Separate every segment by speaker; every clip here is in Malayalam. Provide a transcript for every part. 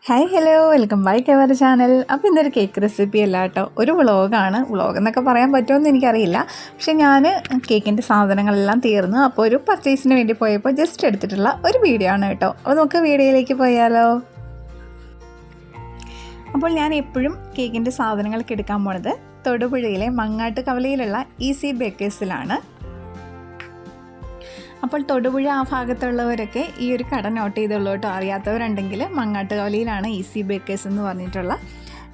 Speaker 1: Hi hello welcome back our channel. അപ്പോൾ ഇന്നൊരു കേക്ക് റെസിപ്പി അല്ല കേട്ടോ, ഒരു വ്ളോഗാണ്. വ്ളോഗ് എന്നൊക്കെ പറയാൻ പറ്റുമെന്ന് എനിക്കറിയില്ല. പക്ഷേ ഞാൻ കേക്കിൻ്റെ സാധനങ്ങളെല്ലാം തീർന്നു. അപ്പോൾ ഒരു പർച്ചേസിന് വേണ്ടി പോയപ്പോൾ ജസ്റ്റ് എടുത്തിട്ടുള്ള ഒരു വീഡിയോ ആണ് കേട്ടോ. അപ്പോൾ നമുക്ക് വീഡിയോയിലേക്ക് പോയാലോ. അപ്പോൾ ഞാൻ എപ്പോഴും കേക്കിൻ്റെ സാധനങ്ങളൊക്കെ എടുക്കാൻ പോണത് തൊടുപുഴയിലെ മങ്ങാട്ട് കവലയിലുള്ള ഈസി ബേക്കേഴ്സിലാണ്. അപ്പോൾ തൊടുപുഴ ആ ഭാഗത്തുള്ളവരൊക്കെ ഈ ഒരു കട നോട്ട് ചെയ്തുള്ളൂ കേട്ടോ. അറിയാത്തവരുണ്ടെങ്കിൽ മങ്ങാട്ടുകവലിയിലാണ് ഈസി ബേക്കേഴ്സ് എന്ന് പറഞ്ഞിട്ടുള്ള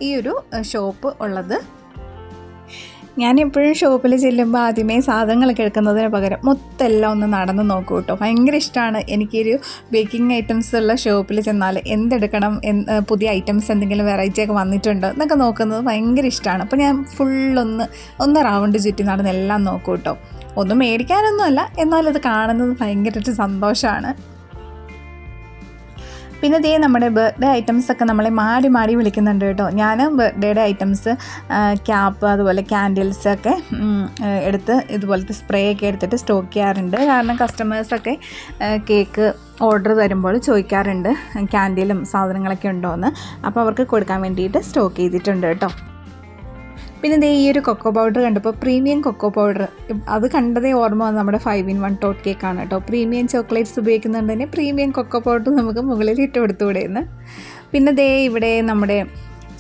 Speaker 1: ഈ ഒരു ഷോപ്പ് ഉള്ളത്. ഞാൻ എപ്പോഴും ഷോപ്പിൽ ചെല്ലുമ്പോൾ ആദ്യമേ സാധനങ്ങളൊക്കെ എടുക്കുന്നതിന് പകരം മൊത്തമെല്ലാം ഒന്ന് നടന്ന് നോക്കൂ കേട്ടോ. ഭയങ്കര ഇഷ്ടമാണ് എനിക്കൊരു ബേക്കിംഗ് ഐറ്റംസ് ഉള്ള ഷോപ്പിൽ ചെന്നാൽ എന്തെടുക്കണം, പുതിയ ഐറ്റംസ് എന്തെങ്കിലും വെറൈറ്റി ഒക്കെ വന്നിട്ടുണ്ടോ എന്നൊക്കെ നോക്കുന്നത് ഭയങ്കര ഇഷ്ടമാണ്. അപ്പോൾ ഞാൻ ഒന്ന് റൗണ്ട് ചുറ്റി നടന്ന് എല്ലാം നോക്കൂ കേട്ടോ. ഒന്നും മേടിക്കാനൊന്നുമല്ല, എന്നാലത് കാണുന്നത് ഭയങ്കരമായിട്ട് സന്തോഷമാണ്. പിന്നെ ഇതേ നമ്മുടെ ബർത്ത്ഡേ ഐറ്റംസൊക്കെ നമ്മളെ മാടി മാടി വിളിക്കുന്നുണ്ട് കേട്ടോ. ഞാൻ ബർത്ത്ഡേയുടെ ഐറ്റംസ് ക്യാപ്പ് അതുപോലെ ക്യാൻഡിൽസൊക്കെ എടുത്ത് ഇതുപോലത്തെ സ്പ്രേ ഒക്കെ എടുത്തിട്ട് സ്റ്റോക്ക് ചെയ്യാറുണ്ട്. കാരണം കസ്റ്റമേഴ്സൊക്കെ കേക്ക് ഓർഡർ തരുമ്പോൾ ചോദിക്കാറുണ്ട് ക്യാൻഡിലും സാധനങ്ങളൊക്കെ ഉണ്ടോയെന്ന്. അപ്പോൾ അവർക്ക് കൊടുക്കാൻ വേണ്ടിയിട്ട് സ്റ്റോക്ക് ചെയ്തിട്ടുണ്ട് കേട്ടോ. പിന്നെ ഇതേ ഈ ഒരു കൊക്കോ പൗഡർ കണ്ടപ്പോൾ പ്രീമിയം കൊക്കോ പൗഡർ അത് കണ്ടതേ ഓർമ്മ വന്ന് നമ്മുടെ 5-in-1 ടോട്ട് കേക്കാണ് കേട്ടോ. പ്രീമിയം ചോക്ലേറ്റ്സ് ഉപയോഗിക്കുന്നുണ്ട് തന്നെ പ്രീമിയം കൊക്കോ പൗഡർ നമുക്ക് മുകളിൽ ഇട്ട് കൊടുത്തുകൂടെയെന്ന്. പിന്നെ ദേ ഇവിടെ നമ്മുടെ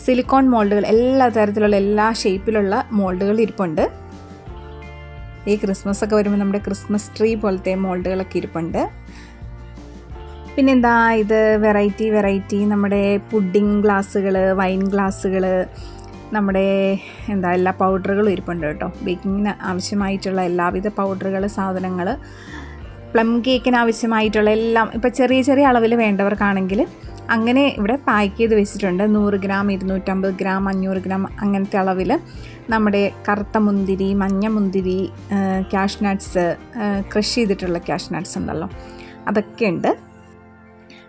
Speaker 1: സിലിക്കോൺ മോൾഡുകൾ എല്ലാ തരത്തിലുള്ള എല്ലാ ഷേപ്പിലുള്ള മോൾഡുകൾ ഇരിപ്പുണ്ട്. ഈ ക്രിസ്മസ് ഒക്കെ വരുമ്പോൾ നമ്മുടെ ക്രിസ്മസ് ട്രീ പോലത്തെ മോൾഡുകളൊക്കെ ഇരിപ്പുണ്ട്. പിന്നെന്താ ഇത് വെറൈറ്റി നമ്മുടെ പുഡിംഗ് ഗ്ലാസ്സുകൾ, വൈൻ ഗ്ലാസ്സുകൾ, നമ്മുടെ എല്ലാ പൗഡറുകളും ഇരിപ്പുണ്ട് കേട്ടോ. ബേക്കിങ്ങിന് ആവശ്യമായിട്ടുള്ള എല്ലാവിധ പൗഡറുകൾ, സാധനങ്ങൾ, പ്ലം കേക്കിന് ആവശ്യമായിട്ടുള്ള എല്ലാം ഇപ്പോൾ ചെറിയ അളവിൽ വേണ്ടവർക്കാണെങ്കിൽ അങ്ങനെ ഇവിടെ പാക്ക് ചെയ്ത് വെച്ചിട്ടുണ്ട്. 100 ഗ്രാം, 250 ഗ്രാം, 500 ഗ്രാം അങ്ങനത്തെ അളവിൽ നമ്മുടെ കറുത്ത മുന്തിരി, മഞ്ഞ മുന്തിരി, ക്യാഷ് നട്ട്സ്, ക്രഷ് ചെയ്തിട്ടുള്ള ക്യാഷ് നട്ട്സ് ഉണ്ടല്ലോ, അതൊക്കെ ഉണ്ട്.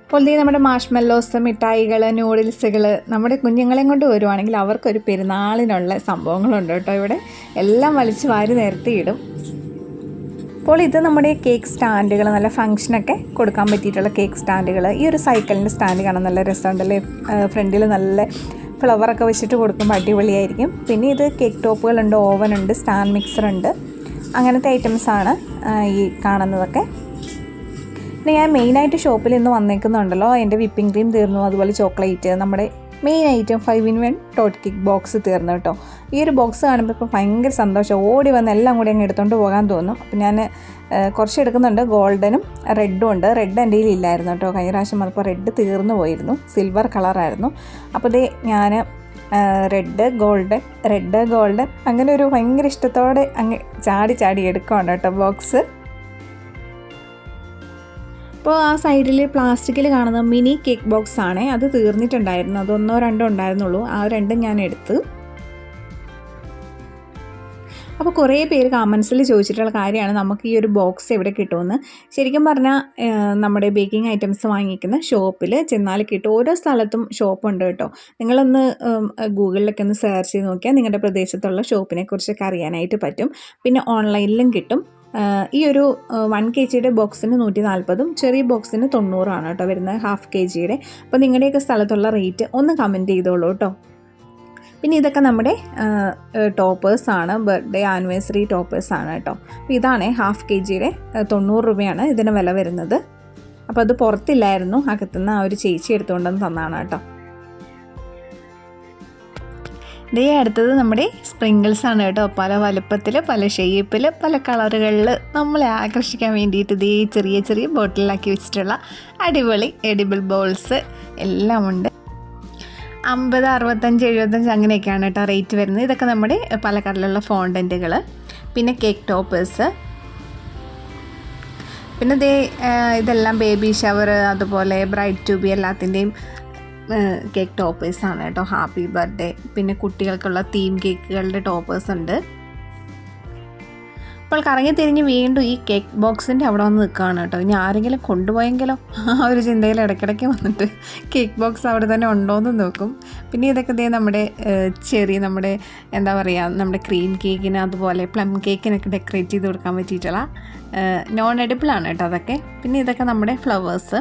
Speaker 1: അപ്പോൾ ഈ നമ്മുടെ മാഷ്മെല്ലോസ്, മിഠായികൾ, നൂഡിൽസുകൾ നമ്മുടെ കുഞ്ഞുങ്ങളെയും കൊണ്ട് വരുവാണെങ്കിൽ അവർക്കൊരു പെരുന്നാളിനുള്ള സംഭവങ്ങളുണ്ട് കേട്ടോ. ഇവിടെ എല്ലാം വലിച്ച് വാരി നിരത്തിയിടും. അപ്പോൾ ഇത് നമ്മുടെ കേക്ക് സ്റ്റാൻഡുകൾ, നല്ല ഫങ്ഷനൊക്കെ കൊടുക്കാൻ പറ്റിയിട്ടുള്ള കേക്ക് സ്റ്റാൻഡുകൾ. ഈ ഒരു സൈക്കിളിൻ്റെ സ്റ്റാൻഡ് കാണാൻ നല്ല രസമുണ്ടല്ലേ. ഫ്രണ്ടിൽ നല്ല ഫ്ലവറൊക്കെ വെച്ചിട്ട് കൊടുക്കുമ്പോൾ അടിപൊളിയായിരിക്കും. പിന്നെ ഇത് കേക്ക് ടോപ്പുകളുണ്ട്, ഓവനുണ്ട്, സ്റ്റാൻഡ് മിക്സറുണ്ട്, അങ്ങനത്തെ ഐറ്റംസാണ് ഈ കാണുന്നതൊക്കെ. പിന്നെ ഞാൻ മെയിനായിട്ട് ഷോപ്പിൽ ഇന്ന് വന്നേക്കുന്നുണ്ടല്ലോ, എൻ്റെ വിപ്പിംഗ് ക്രീം തീർന്നു, അതുപോലെ ചോക്ലേറ്റ്, നമ്മുടെ main item 5-in-1 taught cake box തീർന്നു കേട്ടോ. ഈ ഒരു ബോക്സ് കാണുമ്പോൾ ഇപ്പോൾ ഭയങ്കര സന്തോഷം, ഓടി വന്ന് എല്ലാം കൂടി അങ്ങ് എടുത്തുകൊണ്ട് പോകാൻ തോന്നും. അപ്പോൾ ഞാൻ കുറച്ച് എടുക്കുന്നുണ്ട്. ഗോൾഡനും റെഡും ഉണ്ട്. റെഡ് എൻ്റെ കയ്യിൽ ഇല്ലായിരുന്നു കേട്ടോ, കഴിഞ്ഞ പ്രാവശ്യം വന്നപ്പോൾ റെഡ് തീർന്നു പോയിരുന്നു, സിൽവർ കളറായിരുന്നു. അപ്പോൾ ഇത് ഞാൻ റെഡ് ഗോൾഡൻ അങ്ങനെ ഒരു ഭയങ്കര ഇഷ്ടത്തോടെ അങ്ങ് ചാടി എടുക്കുകയാണ് കേട്ടോ ബോക്സ്. അപ്പോൾ ആ സൈഡിൽ പ്ലാസ്റ്റിക്കിൽ കാണുന്ന മിനി കേക്ക് ബോക്സ് ആണ്, അത് തീർന്നിട്ടുണ്ടായിരുന്നു. അത് 1-2 ഉണ്ടായിരുന്നുള്ളൂ, ആ 2 ഞാൻ എടുത്തു. അപ്പോൾ കുറേ പേര് കമൻസിൽ ചോദിച്ചിട്ടുള്ള കാര്യമാണ് നമുക്ക് ഈ ഒരു ബോക്സ് എവിടെ കിട്ടുമെന്ന്. ശരിക്കും പറഞ്ഞാൽ നമ്മുടെ ബേക്കിംഗ് ഐറ്റംസ് വാങ്ങിക്കുന്ന ഷോപ്പിൽ ചെന്നാൽ കിട്ടും. ഓരോ സ്ഥലത്തും ഷോപ്പുണ്ട് കേട്ടോ. നിങ്ങളൊന്ന് ഗൂഗിളിലൊക്കെ ഒന്ന് സെർച്ച് ചെയ്ത് നോക്കിയാൽ നിങ്ങളുടെ പ്രദേശത്തുള്ള ഷോപ്പിനെ കുറിച്ചൊക്കെ അറിയാനായിട്ട് പറ്റും. പിന്നെ ഓൺലൈനിലും കിട്ടും. ഈ ഒരു 1 kg ബോക്സിന് 140, ചെറിയ ബോക്സിന് 90 ആണ് കേട്ടോ വരുന്നത്, ½ kg. അപ്പോൾ നിങ്ങളുടെയൊക്കെ സ്ഥലത്തുള്ള റേറ്റ് ഒന്ന് കമൻറ്റ് ചെയ്തോളൂ കേട്ടോ. പിന്നെ ഇതൊക്കെ നമ്മുടെ ടോപ്പേഴ്സാണ്, ബർത്ത്ഡേ ആനിവേഴ്സറി ടോപ്പേഴ്സാണ് കേട്ടോ. അപ്പോൾ ഇതാണ് ½ kg 90 രൂപയാണ് ഇതിന് വില വരുന്നത്. അപ്പോൾ അത് പുറത്തില്ലായിരുന്നു, അകത്തുനിന്ന് ആ ഒരു ചേച്ചി എടുത്തുകൊണ്ടെന്ന് തന്നാണ് കേട്ടോ. ഇതേ അടുത്തത് നമ്മുടെ സ്പ്രിങ്കിൾസ് ആണ് കേട്ടോ. പല വലുപ്പത്തിൽ, പല ഷേപ്പിൽ, പല കളറുകളിൽ നമ്മളെ ആകർഷിക്കാൻ വേണ്ടിയിട്ട് ഇതേ ചെറിയ ബോട്ടിലാക്കി വെച്ചിട്ടുള്ള അടിപൊളി എഡിബിൾ ബോൾസ് എല്ലാം ഉണ്ട്. 50, 65, 75 അങ്ങനെയൊക്കെയാണ് കേട്ടോ റേറ്റ് വരുന്നത്. ഇതൊക്കെ നമ്മുടെ പല കളറിലുള്ള ഫോണ്ടൻറ്റുകൾ, പിന്നെ കേക്ക് ടോപ്പേഴ്സ്, പിന്നെ ഇതെല്ലാം ബേബി ഷവർ, അതുപോലെ ബ്രൈഡ് ടു ബി എല്ലാത്തിൻ്റെയും കേക്ക് ടോപ്പേഴ്സാണ് കേട്ടോ. ഹാപ്പി ബർത്ത്ഡേ, പിന്നെ കുട്ടികൾക്കുള്ള തീം കേക്കുകളുടെ ടോപ്പേഴ്സ് ഉണ്ട്. അപ്പോൾ കറങ്ങി തിരിഞ്ഞ് വീണ്ടും ഈ കേക്ക് ബോക്സിൻ്റെ അവിടെ വന്ന് നിൽക്കുകയാണ് കേട്ടോ. ഇനി ആരെങ്കിലും കൊണ്ടുപോയെങ്കിലോ ആ ഒരു ചിന്തയിൽ ഇടയ്ക്കിടയ്ക്ക് വന്നിട്ട് കേക്ക് ബോക്സ് അവിടെ തന്നെ ഉണ്ടോയെന്ന് നോക്കും. പിന്നെ ഇതൊക്കെ നമ്മുടെ ചെറിയ നമ്മുടെ എന്താ പറയുക, നമ്മുടെ ക്രീം കേക്കിന് അതുപോലെ പ്ലം കേക്കിനൊക്കെ ഡെക്കറേറ്റ് ചെയ്ത് കൊടുക്കാൻ പറ്റിയിട്ടുള്ള നോൺ എഡിബിളാണ് കേട്ടോ അതൊക്കെ. പിന്നെ ഇതൊക്കെ നമ്മുടെ ഫ്ലവേഴ്സ്,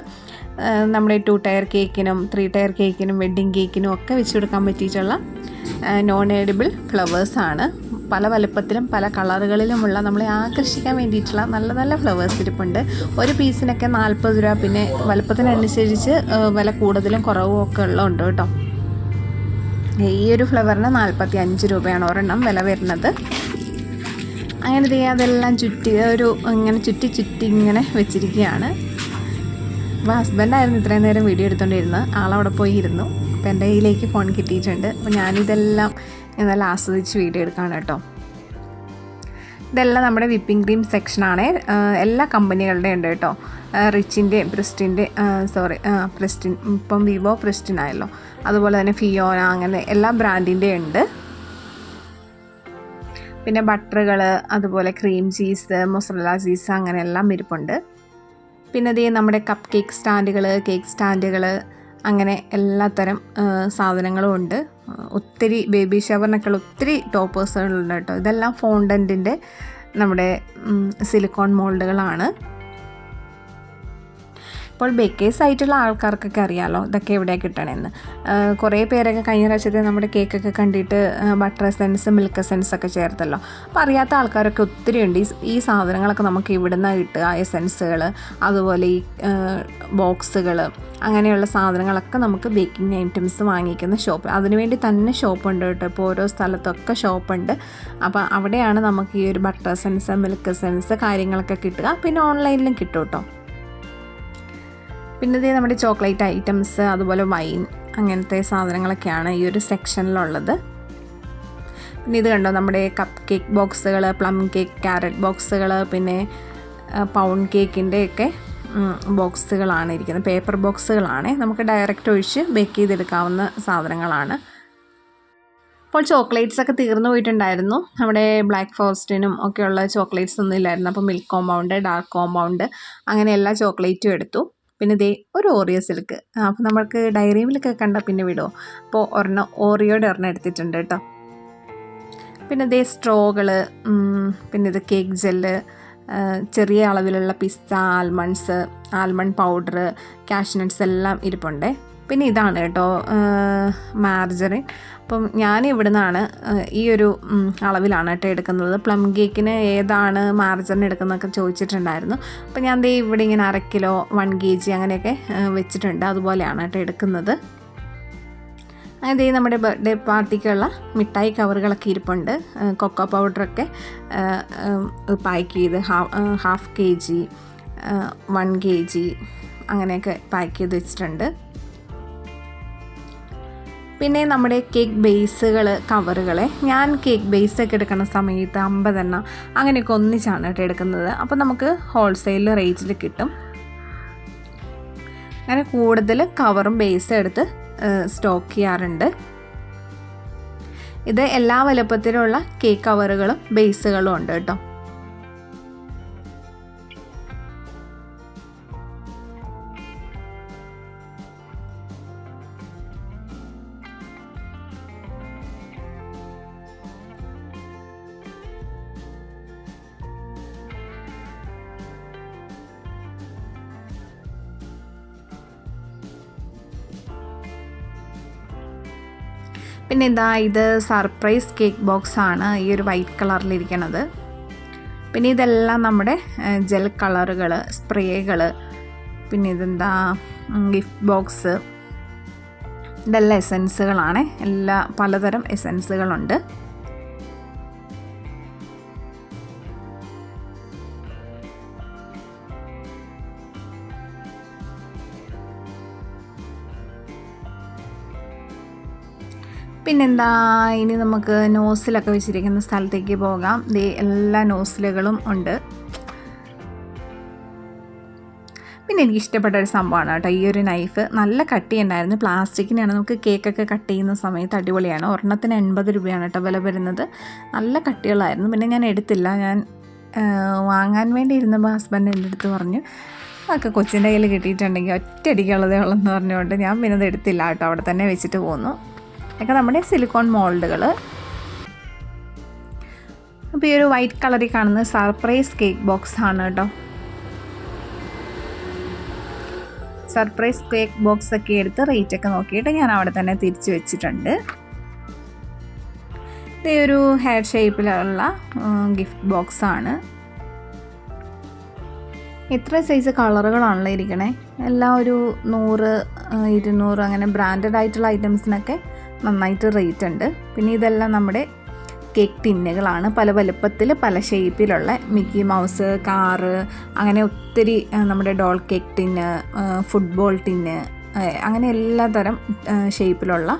Speaker 1: നമ്മുടെ 2 ടയർ കേക്കിനും 3 ടയർ കേക്കിനും വെഡ്ഡിങ് കേക്കിനും ഒക്കെ വെച്ച് കൊടുക്കാൻ പറ്റിയിട്ടുള്ള നോൺ എഡിബിൾ ഫ്ലവേഴ്സാണ്. പല വലുപ്പത്തിലും പല കളറുകളിലുമുള്ള നമ്മളെ ആകർഷിക്കാൻ വേണ്ടിയിട്ടുള്ള നല്ല നല്ല ഫ്ലവേഴ്സ് ഇരിപ്പുണ്ട്. ഒരു പീസിനൊക്കെ 40 രൂപ, പിന്നെ വലുപ്പത്തിനനുസരിച്ച് വില കൂടുതലും കുറവും ഒക്കെ ഉള്ളതുണ്ട് കേട്ടോ. ഈ ഒരു ഫ്ലവറിന് 45 രൂപയാണ് ഒരെണ്ണം വില വരുന്നത്. അങ്ങനെ അതെല്ലാം ചുറ്റി ഇങ്ങനെ ചുറ്റി ഇങ്ങനെ വെച്ചിരിക്കുകയാണ്. അപ്പോൾ ഹസ്ബൻഡായിരുന്നു ഇത്രയും നേരം വീഡിയോ എടുത്തുകൊണ്ടിരുന്നത്. ആളവിടെ പോയി ഇരുന്നു. അപ്പോൾ എൻ്റെ കയ്യിലേക്ക് ഫോൺ കിട്ടിയിട്ടുണ്ട്. അപ്പോൾ ഞാനിതെല്ലാം നല്ല ആസ്വദിച്ച് വീഡിയോ എടുക്കുകയാണ് കേട്ടോ. ഇതെല്ലാം നമ്മുടെ വിപ്പിംഗ് ക്രീം സെക്ഷനാണ്. എല്ലാ കമ്പനികളുടെയും ഉണ്ട് കേട്ടോ. റിച്ചിൻ്റെയും പ്രിസ്റ്റിൻ, ഇപ്പം വിവോ പ്രിസ്റ്റിൻ ആയല്ലോ, അതുപോലെ തന്നെ ഫിയോന, അങ്ങനെ എല്ലാ ബ്രാൻഡിൻ്റെയും ഉണ്ട്. പിന്നെ ബട്ടറുകൾ, അതുപോലെ ക്രീം ചീസ്, മൊസറല്ല ചീസ്, അങ്ങനെ എല്ലാം ഇരിപ്പുണ്ട്. പിന്നെ ഇതേ നമ്മുടെ കപ്പ് കേക്ക് സ്റ്റാൻഡുകൾ അങ്ങനെ എല്ലാത്തരം സാധനങ്ങളും ഉണ്ട്. ഒത്തിരി ബേബി ഷവറിനൊക്കെ ഒത്തിരി ടോപ്പേഴ്സുകളുണ്ട് കേട്ടോ. ഇതെല്ലാം ഫോണ്ടൻറ്റിൻ്റെ നമ്മുടെ സിലിക്കോൺ മോൾഡുകളാണ്. അപ്പോൾ ബേക്കേഴ്സ് ആയിട്ടുള്ള ആൾക്കാർക്കൊക്കെ അറിയാമല്ലോ ഇതൊക്കെ എവിടെയാണ് കിട്ടണമെന്ന്. കുറേ പേരൊക്കെ കഴിഞ്ഞ പ്രാവശ്യത്തെ നമ്മുടെ കേക്കൊക്കെ കണ്ടിട്ട് ബട്ടർ എസൻസ്, മിൽക്ക് എസൻസ് ഒക്കെ ചേർത്തല്ലോ. അപ്പോൾ അറിയാത്ത ആൾക്കാരൊക്കെ ഒത്തിരി ഉണ്ട്. ഈ സാധനങ്ങളൊക്കെ നമുക്ക് ഇവിടെ നിന്നാണ് കിട്ടുക. എസൻസുകൾ, അതുപോലെ ഈ ബോക്സുകൾ, അങ്ങനെയുള്ള സാധനങ്ങളൊക്കെ നമുക്ക് ബേക്കിംഗ് ഐറ്റംസ് വാങ്ങിക്കുന്ന ഷോപ്പ്, അതിനുവേണ്ടി തന്നെ ഷോപ്പുണ്ട് കേട്ടോ. ഇപ്പോൾ ഓരോ സ്ഥലത്തൊക്കെ ഷോപ്പുണ്ട്. അപ്പോൾ അവിടെയാണ് നമുക്ക് ഈ ഒരു ബട്ടർ എസൻസ്, മിൽക്ക് എസൻസ് കാര്യങ്ങളൊക്കെ കിട്ടുക. പിന്നെ ഓൺലൈനിലും കിട്ടും കേട്ടോ. പിന്നെ ഇതേ നമ്മുടെ ചോക്ലേറ്റ് ഐറ്റംസ്, അതുപോലെ വൈൻ, അങ്ങനത്തെ സാധനങ്ങളൊക്കെയാണ് ഈ ഒരു സെക്ഷനിലുള്ളത്. പിന്നെ ഇത് കണ്ടോ, നമ്മുടെ കപ്പ് കേക്ക് ബോക്സുകൾ, പ്ലം കേക്ക്, ക്യാരറ്റ് ബോക്സുകൾ, പിന്നെ പൗണ്ട് കേക്കിൻ്റെയൊക്കെ ബോക്സുകളാണ് ഇരിക്കുന്നത്. പേപ്പർ ബോക്സുകളാണ്. നമുക്ക് ഡയറക്റ്റ് ഒഴിച്ച് ബേക്ക് ചെയ്തെടുക്കാവുന്ന സാധനങ്ങളാണ്. അപ്പോൾ ചോക്ലേറ്റ്സൊക്കെ തീർന്നു പോയിട്ടുണ്ടായിരുന്നു. നമ്മുടെ ബ്ലാക്ക് ഫോറസ്റ്റിനും ഒക്കെയുള്ള ചോക്ലേറ്റ്സ് ഒന്നും ഇല്ലായിരുന്നു. അപ്പോൾ മിൽക്ക് കോമ്പൗണ്ട്, ഡാർക്ക് കോമ്പൗണ്ട്, അങ്ങനെ എല്ലാ ചോക്ലേറ്റും എടുത്തു. പിന്നെ ഇതേ ഒരു ഓറിയോ സിൽക്ക്. അപ്പോൾ നമുക്ക് ഡയറി മിൽക്കൊക്കെ കണ്ടാൽ പിന്നെ വിടുമോ. അപ്പോൾ ഓറിയോയുടെ ഒരെണ്ണം എടുത്തിട്ടുണ്ട് കേട്ടോ. പിന്നെ ഇതേ സ്ട്രോകൾ, പിന്നെ ഇത് കേക്ക് ജെല്ല്, ചെറിയ അളവിലുള്ള പിസ്ത, ആൽമണ്ട് പൗഡർ, കാഷ്നട്ട്സ് എല്ലാം ഇരിപ്പുണ്ട്. പിന്നെ ഇതാണ് കേട്ടോ മാർജറിൻ. അപ്പം ഞാൻ ഇവിടെ നിന്നാണ് ഈ ഒരു അളവിലാണ് കേട്ടോ എടുക്കുന്നത്. പ്ലം കേക്കിന് ഏതാണ് മാർജറിൻ എടുക്കുന്നതൊക്കെ ചോദിച്ചിട്ടുണ്ടായിരുന്നു. അപ്പം ഞാൻ ദേ ഇവിടെ ഇങ്ങനെ 1/2 കിലോ, 1 kg അങ്ങനെയൊക്കെ വെച്ചിട്ടുണ്ട്. അതുപോലെയാണ് കേട്ടോ എടുക്കുന്നത്. അങ്ങനെ നമ്മുടെ ബർത്ത്ഡേ പാർട്ടിക്കുള്ള മിഠായി കവറുകളൊക്കെ ഇരിപ്പുണ്ട്. കൊക്കോ പൗഡറൊക്കെ പാക്ക് ചെയ്ത് 1/2 kg, 1 kg അങ്ങനെയൊക്കെ പാക്ക് ചെയ്ത് വെച്ചിട്ടുണ്ട്. പിന്നെ നമ്മുടെ കേക്ക് ബേസുകൾ, കവറുകളെ ഞാൻ കേക്ക് ബേസൊക്കെ എടുക്കുന്ന സമയത്ത് 50 എണ്ണം അങ്ങനെയൊക്കെ ഒന്നിച്ചാണ് കേട്ടോ എടുക്കുന്നത്. അപ്പോൾ നമുക്ക് ഹോൾസെയിൽ റേറ്റിൽ കിട്ടും. അങ്ങനെ കൂടുതൽ കവറും ബേസും എടുത്ത് സ്റ്റോക്ക് ചെയ്യാറുണ്ട്. ഇത് എല്ലാ വലുപ്പത്തിലുള്ള കേക്ക് കവറുകളും ബേസുകളും ഉണ്ട് കേട്ടോ. പിന്നെ ഇത് സർപ്രൈസ് കേക്ക് ബോക്സാണ്, ഈ ഒരു വൈറ്റ് കളറിലിരിക്കണത്. പിന്നെ ഇതെല്ലാം നമ്മുടെ ജെൽ കളറുകൾ, സ്പ്രേകൾ, പിന്നെ ഗിഫ്റ്റ് ബോക്സ്, ഇതെല്ലാം എസൻസുകളാണ്. പലതരം എസൻസുകളുണ്ട്. പിന്നെന്താ, ഇനി നമുക്ക് നോസിലൊക്കെ വെച്ചിരിക്കുന്ന സ്ഥലത്തേക്ക് പോകാം. എല്ലാ നോസിലുകളും ഉണ്ട്. പിന്നെ എനിക്ക് ഇഷ്ടപ്പെട്ട ഒരു സംഭവമാണ് കേട്ടോ ഈ ഒരു നൈഫ്. നല്ല കട്ടി ഉണ്ടായിരുന്നു. പ്ലാസ്റ്റിക്കിനാണ്. നമുക്ക് കേക്കൊക്കെ കട്ട് ചെയ്യുന്ന സമയത്ത് അടിപൊളിയാണ്. ഒരെണ്ണത്തിന് 80 രൂപയാണ് കേട്ടോ വില വരുന്നത്. നല്ല കട്ടികളായിരുന്നു. പിന്നെ ഞാൻ എടുത്തില്ല. ഞാൻ വാങ്ങാൻ വേണ്ടി ഇരുന്നപ്പോൾ ഹസ്ബൻഡ് എൻ്റെ അടുത്ത് പറഞ്ഞു അതൊക്കെ കൊച്ചിൻ്റെ കയ്യിൽ കിട്ടിയിട്ടുണ്ടെങ്കിൽ ഒറ്റയടിക്കുള്ളതേ ഉള്ളെന്ന് പറഞ്ഞുകൊണ്ട് ഞാൻ പിന്നെ അത് എടുത്തില്ല കേട്ടോ, അവിടെ തന്നെ വെച്ചിട്ട് പോന്നു. ഇതൊക്കെ നമ്മുടെ സിലിക്കോൺ മോൾഡുകൾ. അപ്പോൾ ഈ ഒരു വൈറ്റ് കളറിൽ കാണുന്നത് സർപ്രൈസ് കേക്ക് ബോക്സ് ആണ് കേട്ടോ. സർപ്രൈസ് കേക്ക് ബോക്സ് ഒക്കെ എടുത്ത് റേറ്റ് ഒക്കെ നോക്കിയിട്ട് ഞാൻ അവിടെ തന്നെ തിരിച്ച് വെച്ചിട്ടുണ്ട്. ഇതേ ഒരു ഹെയർ ഷേപ്പിലുള്ള ഗിഫ്റ്റ് ബോക്സ് ആണ്. ഇത്ര സൈസ് കളറുകളാണല്ലോ ഇരിക്കണേ. എല്ലാം ഒരു 100, 200 അങ്ങനെ ബ്രാൻഡഡ് ആയിട്ടുള്ള ഐറ്റംസിനൊക്കെ നന്നായിട്ട് റേറ്റ് ഉണ്ട്. പിന്നെ ഇതെല്ലാം നമ്മുടെ കേക്ക് ടിന്നുകളാണ്. പല വലുപ്പത്തിൽ പല ഷേപ്പിലുള്ള മിക്കി മൗസ്, കാറ്, അങ്ങനെ ഒത്തിരി നമ്മുടെ doll cake tin, football tin, അങ്ങനെ എല്ലാ തരം ഷേപ്പിലുള്ള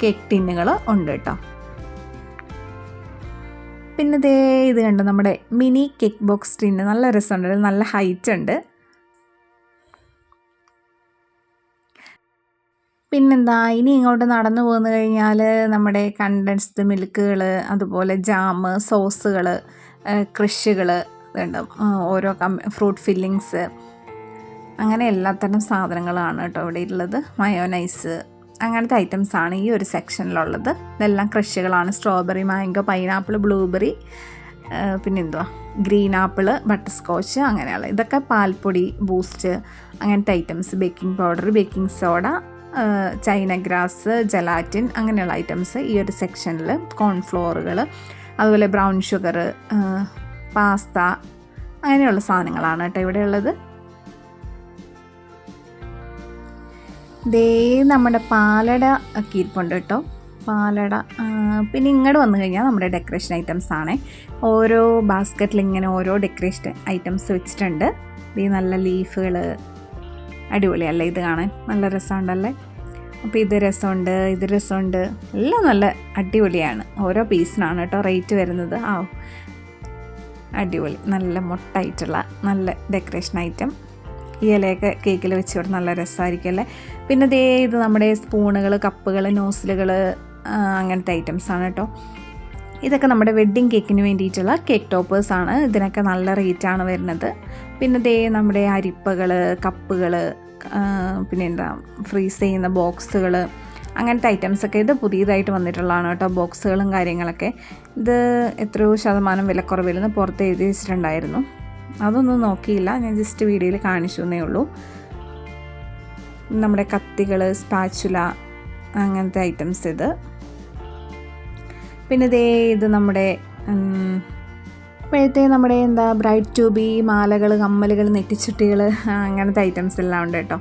Speaker 1: കേക്ക് ടിന്നുകൾ ഉണ്ട് കേട്ടോ. പിന്നെ ദേ ഇത് കണ്ടോ, നമ്മുടെ മിനി കേക്ക് ബോക്സ് ടിന്ന്. നല്ല രസമുണ്ട്, നല്ല ഹൈറ്റ് ഉണ്ട്. പിന്നെന്താ, ഇനി ഇങ്ങോട്ട് നടന്നു പോന്നു കഴിഞ്ഞാൽ നമ്മുടെ കണ്ടൻസ്ഡ് മിൽക്കുകൾ, അതുപോലെ ജാം, സോസുകൾ, ക്രഷുകൾ ഇതുണ്ട്, ഓരോ ഫ്രൂട്ട് ഫില്ലിങ്സ്, അങ്ങനെ എല്ലാത്തരം സാധനങ്ങളാണ് കേട്ടോ ഇവിടെ ഉള്ളത്. മയോനൈസ്, അങ്ങനത്തെ ഐറ്റംസാണ് ഈ ഒരു സെക്ഷനിലുള്ളത്. ഇതെല്ലാം ക്രഷുകളാണ്. സ്ട്രോബെറി, മാംഗോ, പൈനാപ്പിൾ, ബ്ലൂബെറി, പിന്നെന്തുവാ ഗ്രീൻ ആപ്പിൾ, ബട്ടർ സ്കോച്ച്, അങ്ങനെയുള്ള ഇതൊക്കെ പാൽപ്പൊടി, ബൂസ്റ്റ്, അങ്ങനത്തെ items, baking powder, baking soda, China grass, gelatin, അങ്ങനെയുള്ള ഐറ്റംസ് ഈ ഒരു സെക്ഷനിൽ. കോൺഫ്ലോറുകൾ, അതുപോലെ ബ്രൗൺ ഷുഗർ, പാസ്ത, അങ്ങനെയുള്ള സാധനങ്ങളാണ് കേട്ടോ ഇവിടെ ഉള്ളത്. ദേ നമ്മുടെ പാലട ഒക്കെ ഇരിപ്പുണ്ട് കേട്ടോ, പാലട. പിന്നെ ഇങ്ങോട്ട് വന്നു കഴിഞ്ഞാൽ നമ്മുടെ ഡെക്കറേഷൻ ഐറ്റംസ് ആണ്. ഓരോ ബാസ്ക്കറ്റിൽ ഇങ്ങനെ ഓരോ ഡെക്കറേഷൻ ഐറ്റംസ് വെച്ചിട്ടുണ്ട്. ഈ നല്ല ലീഫുകൾ, അടിപൊളിയല്ലേ ഇത് കാണാൻ, നല്ല രസമുണ്ടല്ലേ. അപ്പോൾ ഇത് രസമുണ്ട്, ഇത് രസമുണ്ട്, എല്ലാം നല്ല അടിപൊളിയാണ്. ഓരോ പീസിനാണ് കേട്ടോ റേറ്റ് വരുന്നത്. അടിപൊളി, നല്ല മൊട്ടായിട്ടുള്ള നല്ല ഡെക്കറേഷൻ ഐറ്റം. ഈ ഇലയൊക്കെ കേക്കിൽ വെച്ച് കൊടുത്ത് നല്ല രസമായിരിക്കും അല്ലേ. പിന്നെ ദേ ഇത് നമ്മുടെ സ്പൂണുകൾ, കപ്പുകൾ, നോസിലുകൾ, അങ്ങനത്തെ ഐറ്റംസാണ് കേട്ടോ. ഇതൊക്കെ നമ്മുടെ വെഡ്ഡിങ് കേക്കിന് വേണ്ടിയിട്ടുള്ള കേക്ക് ടോപ്പേഴ്സാണ്. ഇതിനൊക്കെ നല്ല റേറ്റാണ് വരുന്നത്. പിന്നെ ദേ നമ്മുടെ അരിപ്പകൾ, കപ്പുകൾ, പിന്നെ എന്താ ഫ്രീസ് ചെയ്യുന്ന ബോക്സുകൾ, അങ്ങനത്തെ ഐറ്റംസൊക്കെ ഇത് പുതിയതായിട്ട് വന്നിട്ടുള്ളതാണ് കേട്ടോ. ബോക്സുകളും കാര്യങ്ങളൊക്കെ ഇത് എത്രയോ ശതമാനം വിലക്കുറവിൽ പുറത്ത് എഴുതി വെച്ചിട്ടുണ്ടായിരുന്നു. അതൊന്നും നോക്കിയില്ല, ഞാൻ ജസ്റ്റ് വീഡിയോയിൽ കാണിച്ചു എന്നേ ഉള്ളൂ. നമ്മുടെ കത്തികൾ, സ്പാച്ചുല, അങ്ങനത്തെ ഐറ്റംസ് ഇത്. പിന്നെ ദേ ഇത് നമ്മുടെ ഇപ്പോഴത്തെ നമ്മുടെ എന്താ ബ്രൈഡ് ടു ബി, മാലകൾ, കമ്മലുകൾ, നെറ്റിച്ചുട്ടികൾ, അങ്ങനത്തെ ഐറ്റംസ് എല്ലാം ഉണ്ട് കേട്ടോ.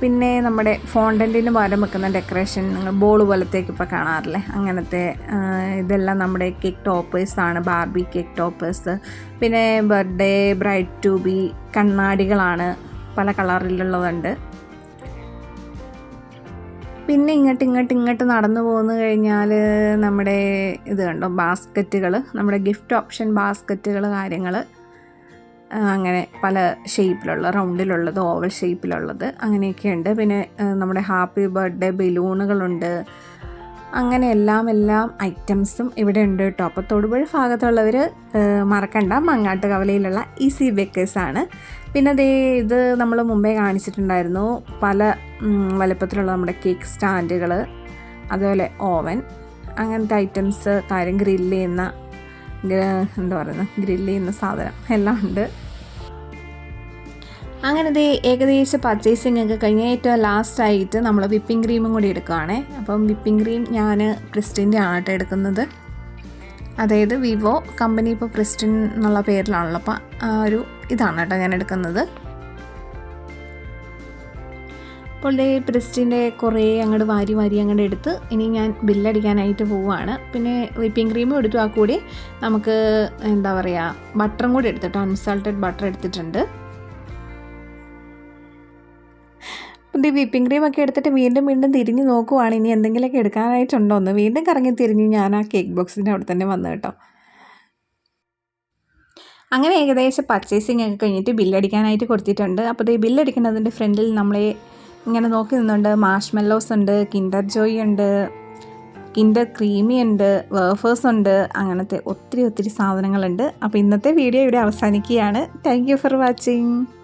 Speaker 1: പിന്നെ നമ്മുടെ ഫോണ്ടൻറ്റിന് പകരം വെക്കുന്ന ഡെക്കറേഷൻ, നിങ്ങൾ ബോൾ പോലത്തേക്ക് ഇപ്പോൾ കാണാറില്ലേ, അങ്ങനത്തെ ഇതെല്ലാം നമ്മുടെ കേക്ക് ടോപ്പേഴ്സാണ്, ബാർബി കേക്ക് ടോപ്പേഴ്സ്. പിന്നെ ബർത്ത്ഡേ, ബ്രൈഡ് ടു ബി കണ്ണാടികളാണ്, പല കളറിലുള്ളതുണ്ട്. പിന്നെ ഇങ്ങോട്ട് നടന്നു പോന്നു കഴിഞ്ഞാൽ നമ്മുടെ ഇത് കണ്ടോ, ബാസ്ക്കറ്റുകൾ, നമ്മുടെ ഗിഫ്റ്റ് ഓപ്ഷൻ ബാസ്ക്കറ്റുകൾ, കാര്യങ്ങൾ, അങ്ങനെ പല ഷേപ്പിലുള്ള, റൗണ്ടിലുള്ളത്, ഓവൽ ഷേപ്പിലുള്ളത്, അങ്ങനെയൊക്കെ ഉണ്ട്. പിന്നെ നമ്മുടെ ഹാപ്പി ബർത്ത്ഡേ ബലൂണുകളുണ്ട്. അങ്ങനെ എല്ലാം ഐറ്റംസും ഇവിടെ ഉണ്ട് കേട്ടോ. അപ്പോൾ തൊടുപുഴ ഭാഗത്തുള്ളവർ മറക്കണ്ട, മങ്ങാട്ട് കവലയിലുള്ള ഈസി ബേക്കേഴ്സാണ്. പിന്നെ ഇത് നമ്മൾ മുമ്പേ കാണിച്ചിട്ടുണ്ടായിരുന്നു, പല വലുപ്പത്തിലുള്ള നമ്മുടെ കേക്ക് സ്റ്റാൻഡുകൾ, അതുപോലെ ഓവൻ, അങ്ങനത്തെ ഐറ്റംസ്, കാര്യം ഗ്രില്ല് ചെയ്യുന്ന സാധനം എല്ലാം ഉണ്ട്. അങ്ങനെ ഏകദേശം പർച്ചേസിംഗ് ഒക്കെ കഴിഞ്ഞ് ഏറ്റവും ലാസ്റ്റായിട്ട് നമ്മൾ വിപ്പിംഗ് ക്രീമും കൂടി എടുക്കുകയാണേ. അപ്പം വിപ്പിംഗ് ക്രീം ഞാൻ പ്രിസ്റ്റിൻ്റെ ആണ് കേട്ടോ എടുക്കുന്നത്. അതായത് വിവോ കമ്പനി ഇപ്പോൾ പ്രിസ്റ്റിൻ എന്നുള്ള പേരിലാണല്ലോ, അപ്പോൾ ഒരു ഇതാണ് കേട്ടോ ഞാൻ എടുക്കുന്നത്. അപ്പോൾ പ്രിസ്റ്റിൻ്റെ കുറേ അങ്ങോട്ട് വാരി അങ്ങോട്ട് എടുത്ത് ഇനി ഞാൻ ബില്ലടിക്കാനായിട്ട് പോവുകയാണ്. പിന്നെ വിപ്പിംഗ് ക്രീമും എടുത്തു, ആ കൂടി നമുക്ക് എന്താ പറയുക ബട്ടറും കൂടി എടുത്തിട്ട്, അൺസാൾട്ടഡ് ബട്ടർ എടുത്തിട്ടുണ്ട്. ഈ വിപ്പിംഗ് ക്രീമൊക്കെ എടുത്തിട്ട് വീണ്ടും തിരിഞ്ഞ് നോക്കുവാണ് ഇനി എന്തെങ്കിലുമൊക്കെ എടുക്കാനായിട്ടുണ്ടോയെന്ന്. വീണ്ടും കറങ്ങി തിരിഞ്ഞ് ഞാൻ ആ കേക്ക് ബോക്സിൻ്റെ അവിടെ തന്നെ വന്നു കേട്ടോ. അങ്ങനെ ഏകദേശം പർച്ചേസിങ് ഒക്കെ കഴിഞ്ഞിട്ട് ബില്ലടിക്കാനായിട്ട് കൊടുത്തിട്ടുണ്ട്. അപ്പോൾ ഈ ബില്ലടിക്കുന്നതിൻ്റെ ഫ്രണ്ടിൽ നമ്മളെ ഇങ്ങനെ നോക്കി നിന്നുണ്ട്. മാഷ്മെല്ലോസ് ഉണ്ട്, കിൻഡർ ജോയ് ഉണ്ട്, കിൻഡർ ക്രീമി ഉണ്ട്, വേഫേഴ്സ് ഉണ്ട്, അങ്ങനത്തെ ഒത്തിരി സാധനങ്ങളുണ്ട്. അപ്പോൾ ഇന്നത്തെ വീഡിയോ ഇവിടെ അവസാനിക്കുകയാണ്. Thank you for watching.